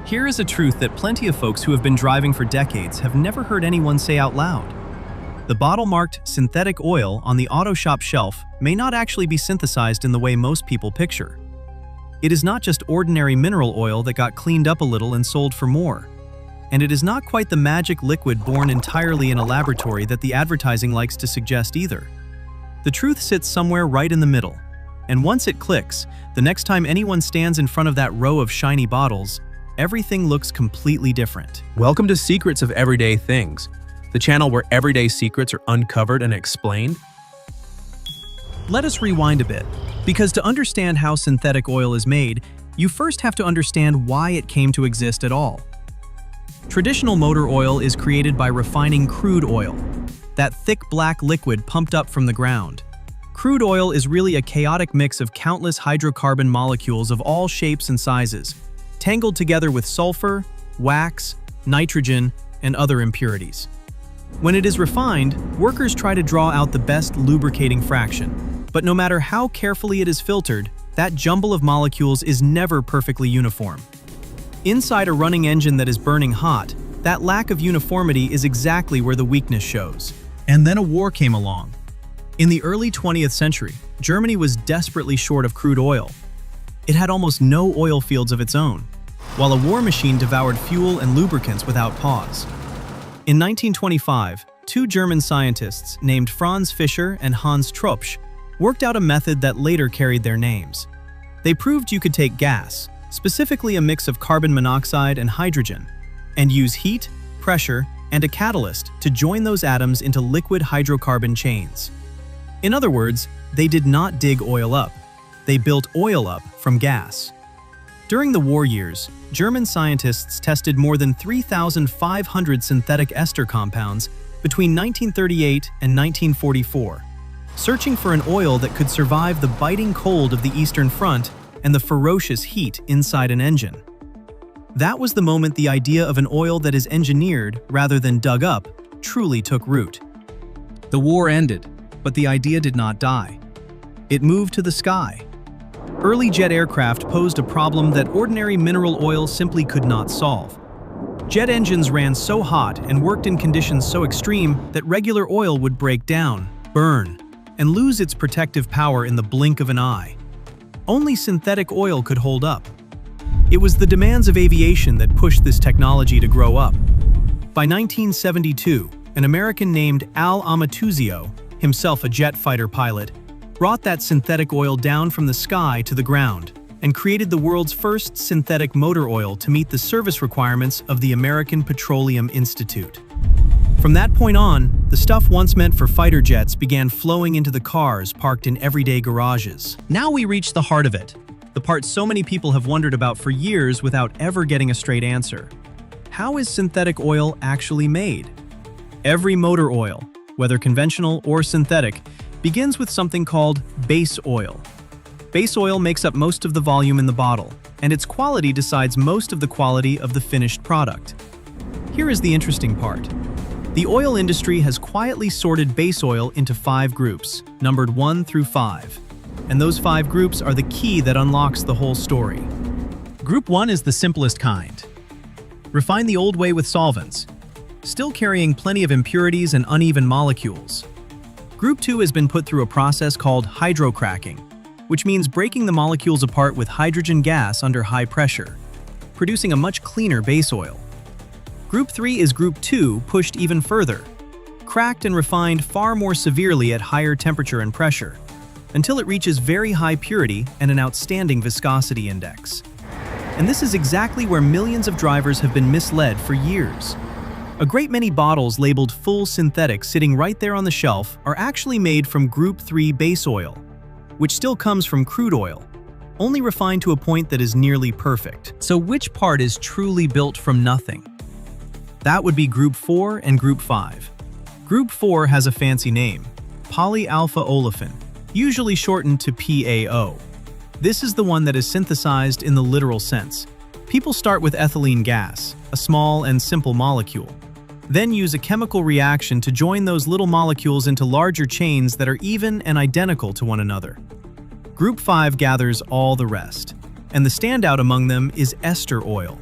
Here is a truth that plenty of folks who have been driving for decades have never heard anyone say out loud. The bottle-marked synthetic oil on the auto shop shelf may not actually be synthesized in the way most people picture. It is not just ordinary mineral oil that got cleaned up a little and sold for more. And it is not quite the magic liquid born entirely in a laboratory that the advertising likes to suggest either. The truth sits somewhere right in the middle. And once it clicks, the next time anyone stands in front of that row of shiny bottles, everything looks completely different. Welcome to Secrets of Everyday Things, the channel where everyday secrets are uncovered and explained. Let us rewind a bit, because to understand how synthetic oil is made, you first have to understand why it came to exist at all. Traditional motor oil is created by refining crude oil, that thick black liquid pumped up from the ground. Crude oil is really a chaotic mix of countless hydrocarbon molecules of all shapes and sizes, tangled together with sulfur, wax, nitrogen, and other impurities. When it is refined, workers try to draw out the best lubricating fraction, but no matter how carefully it is filtered, that jumble of molecules is never perfectly uniform. Inside a running engine that is burning hot, that lack of uniformity is exactly where the weakness shows. And then a war came along. In the early 20th century, Germany was desperately short of crude oil. It had almost no oil fields of its own, while a war machine devoured fuel and lubricants without pause. In 1925, two German scientists named Franz Fischer and Hans Tropsch worked out a method that later carried their names. They proved you could take gas, specifically a mix of carbon monoxide and hydrogen, and use heat, pressure, and a catalyst to join those atoms into liquid hydrocarbon chains. In other words, they did not dig oil up. They built oil up from gas. During the war years, German scientists tested more than 3,500 synthetic ester compounds between 1938 and 1944, searching for an oil that could survive the biting cold of the Eastern Front and the ferocious heat inside an engine. That was the moment the idea of an oil that is engineered rather than dug up truly took root. The war ended, but the idea did not die. It moved to the sky. Early jet aircraft posed a problem that ordinary mineral oil simply could not solve. Jet engines ran so hot and worked in conditions so extreme that regular oil would break down, burn, and lose its protective power in the blink of an eye. Only synthetic oil could hold up. It was the demands of aviation that pushed this technology to grow up. By 1972, an American named Al Amatuzio, himself a jet fighter pilot, brought that synthetic oil down from the sky to the ground and created the world's first synthetic motor oil to meet the service requirements of the American Petroleum Institute. From that point on, the stuff once meant for fighter jets began flowing into the cars parked in everyday garages. Now we reach the heart of it, the part so many people have wondered about for years without ever getting a straight answer. How is synthetic oil actually made? Every motor oil, whether conventional or synthetic, begins with something called base oil. Base oil makes up most of the volume in the bottle, and its quality decides most of the quality of the finished product. Here is the interesting part. The oil industry has quietly sorted base oil into 5 groups, numbered 1 through 5. And those 5 groups are the key that unlocks the whole story. Group 1 is the simplest kind. Refined the old way with solvents, still carrying plenty of impurities and uneven molecules. Group 2 has been put through a process called hydrocracking, which means breaking the molecules apart with hydrogen gas under high pressure, producing a much cleaner base oil. Group 3 is Group 2 pushed even further, cracked and refined far more severely at higher temperature and pressure, until it reaches very high purity and an outstanding viscosity index. And this is exactly where millions of drivers have been misled for years. A great many bottles labeled full synthetic sitting right there on the shelf are actually made from Group 3 base oil, which still comes from crude oil, only refined to a point that is nearly perfect. So which part is truly built from nothing? That would be Group 4 and Group 5. Group 4 has a fancy name, polyalpha olefin, usually shortened to PAO. This is the one that is synthesized in the literal sense. People start with ethylene gas, a small and simple molecule, then use a chemical reaction to join those little molecules into larger chains that are even and identical to one another. Group 5 gathers all the rest, and the standout among them is ester oil.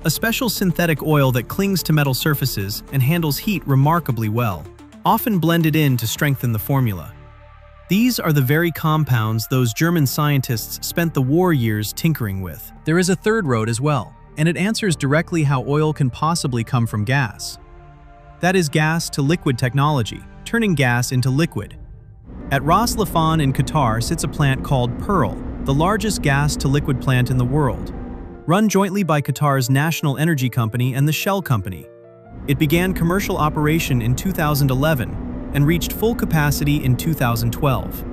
a special synthetic oil that clings to metal surfaces and handles heat remarkably well, often blended in to strengthen the formula. These are the very compounds those German scientists spent the war years tinkering with. There is a third road as well, and it answers directly how oil can possibly come from gas. That is gas-to-liquid technology, turning gas into liquid. At Ras Laffan in Qatar sits a plant called Pearl, the largest gas-to-liquid plant in the world, run jointly by Qatar's national energy company and the Shell company. It began commercial operation in 2011 and reached full capacity in 2012.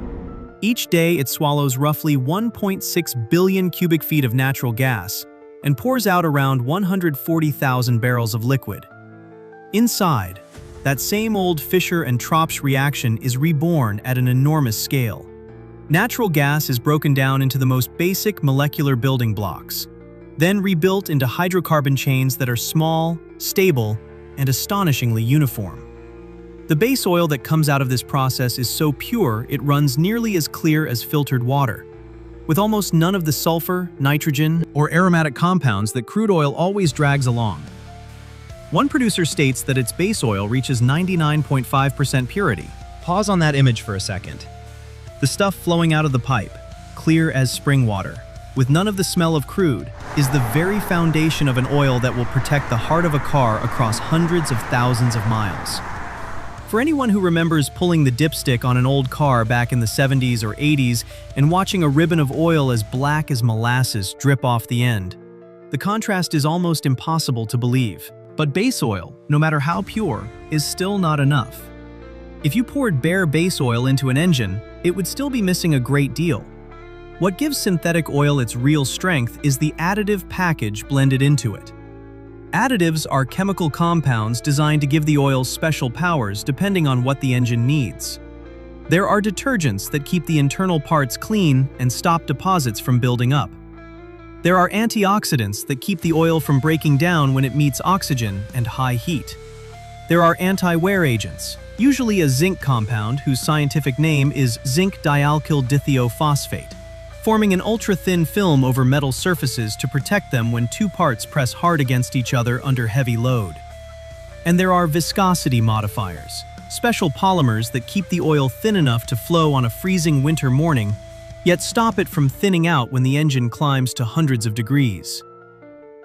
Each day it swallows roughly 1.6 billion cubic feet of natural gas and pours out around 140,000 barrels of liquid. Inside, that same old Fischer-Tropsch reaction is reborn at an enormous scale. Natural gas is broken down into the most basic molecular building blocks, then rebuilt into hydrocarbon chains that are small, stable, and astonishingly uniform. The base oil that comes out of this process is so pure it runs nearly as clear as filtered water, with almost none of the sulfur, nitrogen, or aromatic compounds that crude oil always drags along. One producer states that its base oil reaches 99.5% purity. Pause on that image for a second. The stuff flowing out of the pipe, clear as spring water, with none of the smell of crude, is the very foundation of an oil that will protect the heart of a car across hundreds of thousands of miles. For anyone who remembers pulling the dipstick on an old car back in the 70s or 80s and watching a ribbon of oil as black as molasses drip off the end, the contrast is almost impossible to believe. But base oil, no matter how pure, is still not enough. If you poured bare base oil into an engine, it would still be missing a great deal. What gives synthetic oil its real strength is the additive package blended into it. Additives are chemical compounds designed to give the oil special powers depending on what the engine needs. There are detergents that keep the internal parts clean and stop deposits from building up. There are antioxidants that keep the oil from breaking down when it meets oxygen and high heat. There are anti-wear agents, usually a zinc compound whose scientific name is zinc dialkyl dithiophosphate, forming an ultra-thin film over metal surfaces to protect them when two parts press hard against each other under heavy load. And there are viscosity modifiers, special polymers that keep the oil thin enough to flow on a freezing winter morning, yet stop it from thinning out when the engine climbs to hundreds of degrees.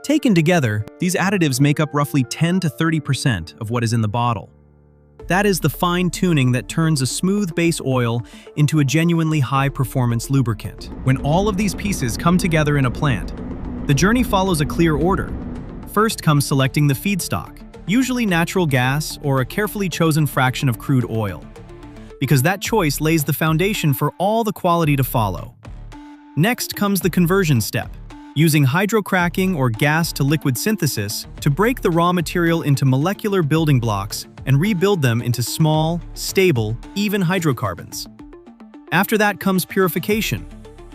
Taken together, these additives make up roughly 10 to 30% of what is in the bottle. That is the fine-tuning that turns a smooth base oil into a genuinely high-performance lubricant. When all of these pieces come together in a plant, the journey follows a clear order. First comes selecting the feedstock, usually natural gas or a carefully chosen fraction of crude oil, because that choice lays the foundation for all the quality to follow. Next comes the conversion step, using hydrocracking or gas-to-liquid synthesis to break the raw material into molecular building blocks and rebuild them into small, stable, even hydrocarbons. After that comes purification,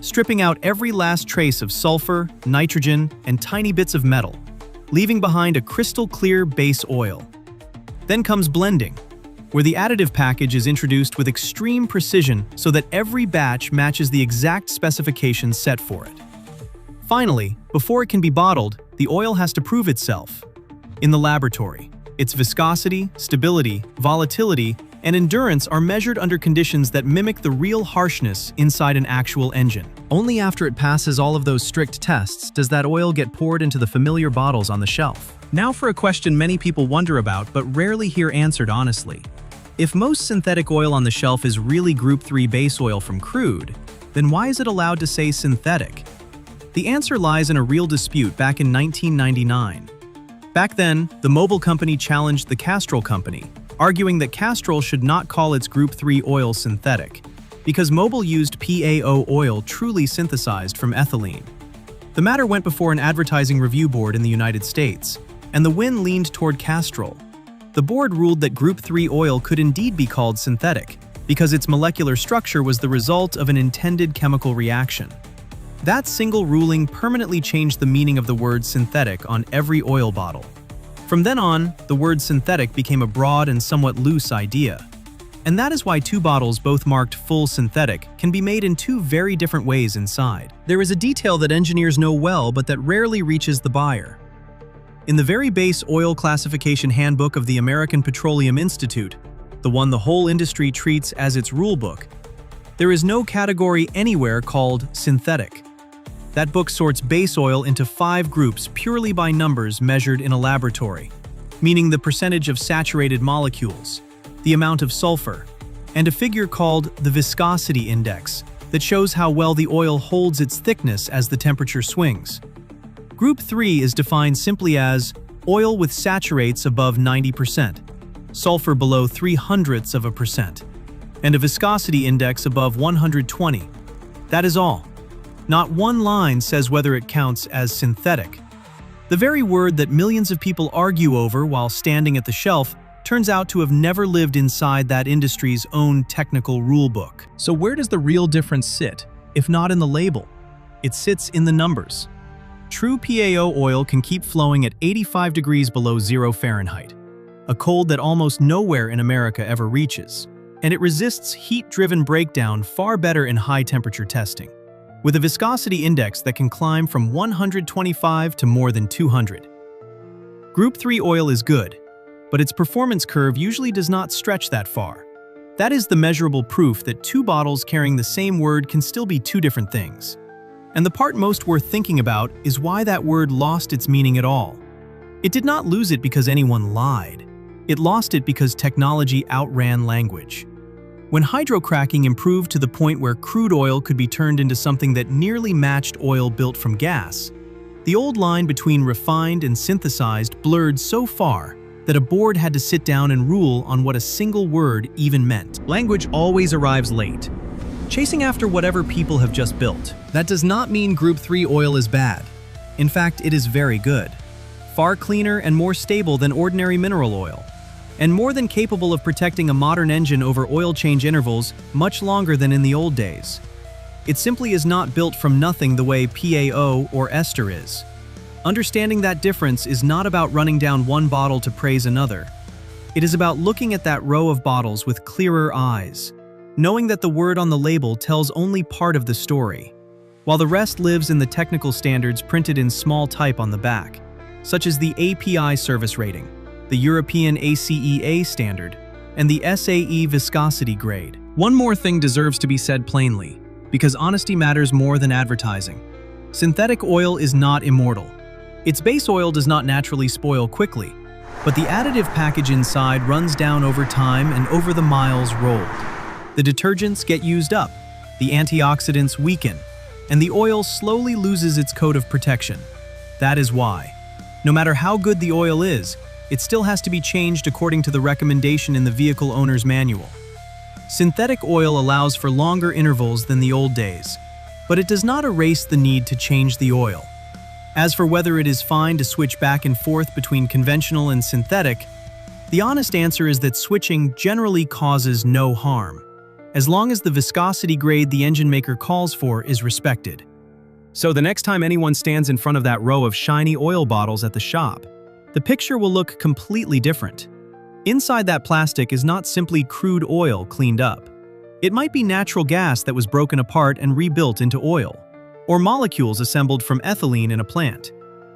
stripping out every last trace of sulfur, nitrogen, and tiny bits of metal, leaving behind a crystal-clear base oil. Then comes blending, where the additive package is introduced with extreme precision so that every batch matches the exact specifications set for it. Finally, before it can be bottled, the oil has to prove itself. In the laboratory, its viscosity, stability, volatility, and endurance are measured under conditions that mimic the real harshness inside an actual engine. Only after it passes all of those strict tests does that oil get poured into the familiar bottles on the shelf. Now for a question many people wonder about but rarely hear answered honestly. If most synthetic oil on the shelf is really Group 3 base oil from crude, then why is it allowed to say synthetic? The answer lies in a real dispute back in 1999. Back then, the Mobil company challenged the Castrol company, arguing that Castrol should not call its Group 3 oil synthetic, because Mobil used PAO-Öl truly synthesized from ethylene. The matter went before an advertising review board in the United States, and the win leaned toward Castrol. The board ruled that Group 3 oil could indeed be called synthetic, because its molecular structure was the result of an intended chemical reaction. That single ruling permanently changed the meaning of the word synthetic on every oil bottle. From then on, the word synthetic became a broad and somewhat loose idea. And that is why two bottles both marked full synthetic can be made in two very different ways inside. There is a detail that engineers know well but that rarely reaches the buyer. In the very base oil classification handbook of the American Petroleum Institute, the one the whole industry treats as its rulebook, there is no category anywhere called synthetic. That book sorts base oil into 5 groups purely by numbers measured in a laboratory, meaning the percentage of saturated molecules, the amount of sulfur, and a figure called the viscosity index that shows how well the oil holds its thickness as the temperature swings. Group 3 is defined simply as oil with saturates above 90%, sulfur below 0.03%, and a viscosity index above 120. That is all. Not one line says whether it counts as synthetic. The very word that millions of people argue over while standing at the shelf turns out to have never lived inside that industry's own technical rulebook. So where does the real difference sit, if not in the label? It sits in the numbers. True PAO oil can keep flowing at 85 degrees below 0 Fahrenheit, a cold that almost nowhere in America ever reaches, and it resists heat-driven breakdown far better in high-temperature testing, with a viscosity index that can climb from 125 to more than 200. Group 3 oil is good, but its performance curve usually does not stretch that far. That is the measurable proof that 2 bottles carrying the same word can still be 2 different things. And the part most worth thinking about is why that word lost its meaning at all. It did not lose it because anyone lied. It lost it because technology outran language. When hydrocracking improved to the point where crude oil could be turned into something that nearly matched oil built from gas, the old line between refined and synthesized blurred so far that a board had to sit down and rule on what a single word even meant. Language always arrives late, chasing after whatever people have just built. That does not mean Group 3 oil is bad. In fact, it is very good. Far cleaner and more stable than ordinary mineral oil, and more than capable of protecting a modern engine over oil change intervals much longer than in the old days. It simply is not built from nothing the way PAO or ester is. Understanding that difference is not about running down one bottle to praise another. It is about looking at that row of bottles with clearer eyes, knowing that the word on the label tells only part of the story, while the rest lives in the technical standards printed in small type on the back, such as the API service rating, the European ACEA standard, and the SAE viscosity grade. One more thing deserves to be said plainly, because honesty matters more than advertising. Synthetic oil is not immortal. Its base oil does not naturally spoil quickly, but the additive package inside runs down over time and over the miles rolled. The detergents get used up, the antioxidants weaken, and the oil slowly loses its coat of protection. That is why, no matter how good the oil is, it still has to be changed according to the recommendation in the vehicle owner's manual. Synthetic oil allows for longer intervals than the old days, but it does not erase the need to change the oil. As for whether it is fine to switch back and forth between conventional and synthetic, the honest answer is that switching generally causes no harm, as long as the viscosity grade the engine maker calls for is respected. So the next time anyone stands in front of that row of shiny oil bottles at the shop, the picture will look completely different. Inside that plastic is not simply crude oil cleaned up. It might be natural gas that was broken apart and rebuilt into oil, or molecules assembled from ethylene in a plant,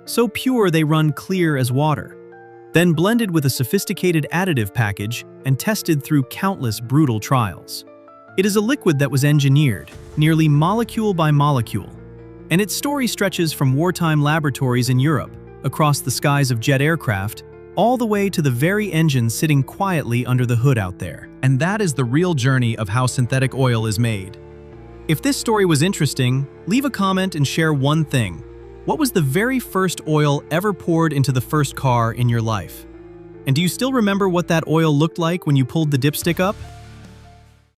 so pure they run clear as water, then blended with a sophisticated additive package and tested through countless brutal trials. It is a liquid that was engineered, nearly molecule by molecule, and its story stretches from wartime laboratories in Europe, across the skies of jet aircraft, all the way to the very engine sitting quietly under the hood out there. And that is the real journey of how synthetic oil is made. If this story was interesting, leave a comment and share one thing. What was the very first oil ever poured into the first car in your life? And do you still remember what that oil looked like when you pulled the dipstick up?